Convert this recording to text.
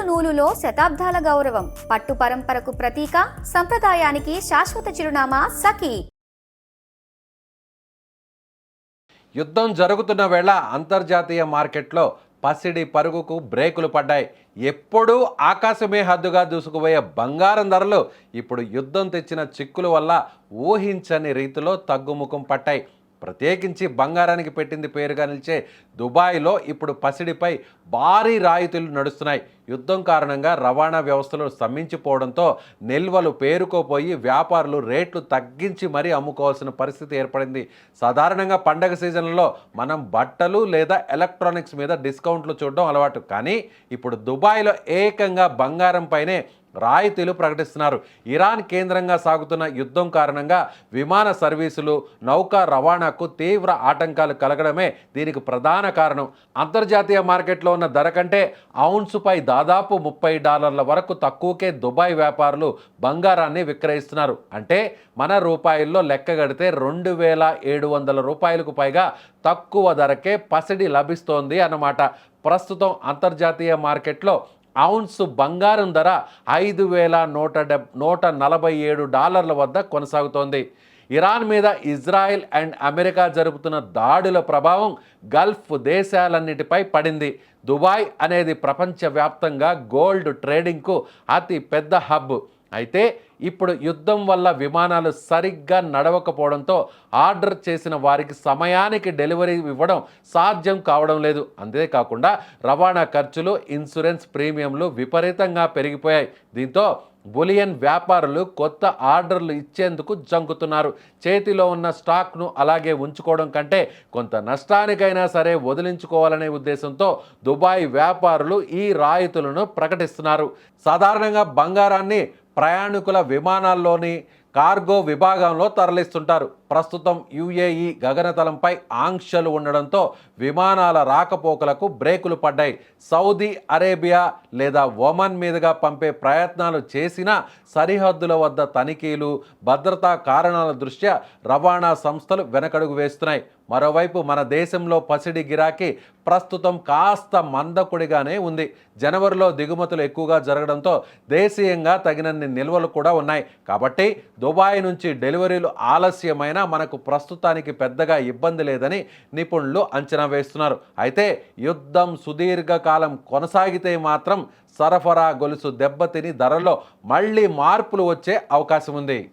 నూలులో శతాబ్దాల గౌరవం, పట్టు పరంపరకు ప్రతీక, సంప్రదాయానికి శాశ్వత చిరునామా సఖీ. యుద్ధం జరుగుతున్న వేళ అంతర్జాతీయ మార్కెట్లో పసిడి పరుగుకు బ్రేకులు పడ్డాయి. ఎప్పుడూ ఆకాశమే హద్దుగా దూసుకుపోయే బంగారం ధరలు ఇప్పుడు యుద్ధం తెచ్చిన చిక్కుల వల్ల ఊహించని రీతిలో తగ్గుముఖం పట్టాయి. ప్రత్యేకించి బంగారానికి పెట్టింది పేరుగా నిలిచే దుబాయ్లో ఇప్పుడు పసిడిపై భారీ రాయితీలు నడుస్తున్నాయి. యుద్ధం కారణంగా రవాణా వ్యవస్థలు స్తంభించిపోవడంతో నిల్వలు పేరుకోపోయి వ్యాపారులు రేట్లు తగ్గించి మరీ అమ్ముకోవాల్సిన పరిస్థితి ఏర్పడింది. సాధారణంగా పండగ సీజన్లలో మనం బట్టలు లేదా ఎలక్ట్రానిక్స్ మీద డిస్కౌంట్లు చూడడం అలవాటు. కానీ ఇప్పుడు దుబాయ్లో ఏకంగా బంగారం పైనే రాయితీలు ప్రకటిస్తున్నారు. ఇరాన్ కేంద్రంగా సాగుతున్న యుద్ధం కారణంగా విమాన సర్వీసులు, నౌకా రవాణాకు తీవ్ర ఆటంకాలు కలగడమే దీనికి ప్రధాన కారణం. అంతర్జాతీయ మార్కెట్లో ఉన్న ధర కంటే ఔన్సుపై దాదాపు $30 వరకు తక్కువకే దుబాయ్ వ్యాపారులు బంగారాన్ని విక్రయిస్తున్నారు. అంటే మన రూపాయల్లో లెక్కగడితే $2,700 పైగా తక్కువ ధరకే పసిడి లభిస్తోంది అన్నమాట. ప్రస్తుతం అంతర్జాతీయ మార్కెట్లో ఔన్సు బంగారం ధర $5,147 వద్ద కొనసాగుతోంది. ఇరాన్ మీద ఇజ్రాయెల్ అండ్ అమెరికా జరుపుతున్న దాడుల ప్రభావం గల్ఫ్ దేశాలన్నిటిపై పడింది. దుబాయ్ అనేది ప్రపంచవ్యాప్తంగా గోల్డ్ ట్రేడింగ్కు అతి పెద్ద హబ్. అయితే ఇప్పుడు యుద్ధం వల్ల విమానాలు సరిగ్గా నడవకపోవడంతో ఆర్డర్ చేసిన వారికి సమయానికి డెలివరీ ఇవ్వడం సాధ్యం కావడం లేదు. అంతేకాకుండా రవాణా ఖర్చులు, ఇన్సూరెన్స్ ప్రీమియంలు విపరీతంగా పెరిగిపోయాయి. దీంతో బులియన్ వ్యాపారులు కొత్త ఆర్డర్లు ఇచ్చేందుకు జంకుతున్నారు. చేతిలో ఉన్న స్టాక్ను అలాగే ఉంచుకోవడం కంటే కొంత నష్టానికైనా సరే వదిలించుకోవాలనే ఉద్దేశంతో దుబాయ్ వ్యాపారులు ఈ రాయితీలను ప్రకటిస్తున్నారు. సాధారణంగా బంగారాన్ని ప్రయాణికుల విమానాల్లోని కార్గో విభాగంలో తరలిస్తుంటారు. ప్రస్తుతం యుఏఈ గగనతలంపై ఆంక్షలు ఉండడంతో విమానాల రాకపోకలకు బ్రేకులు పడ్డాయి. సౌదీ అరేబియా లేదా ఒమన్ మీదుగా పంపే ప్రయత్నాలు చేసినా సరిహద్దుల వద్ద తనిఖీలు, భద్రతా కారణాల దృష్ట్యా రవాణా సంస్థలు వెనకడుగు వేస్తున్నాయి. మరోవైపు మన దేశంలో పసిడి గిరాకీ ప్రస్తుతం కాస్త మందకొడిగానే ఉంది. జనవరిలో దిగుమతులు ఎక్కువగా జరగడంతో దేశీయంగా తగినన్ని నిల్వలు కూడా ఉన్నాయి. కాబట్టి దుబాయ్ నుంచి డెలివరీలు ఆలస్యమైన మనకు ప్రస్తుతానికి పెద్దగా ఇబ్బంది లేదని నిపుణులు అంచనా వేస్తున్నారు. అయితే యుద్ధం సుదీర్ఘకాలం కొనసాగితే మాత్రం సరఫరా గొలుసు దెబ్బతిని ధరల్లో మళ్ళీ మార్పులు వచ్చే అవకాశం ఉంది.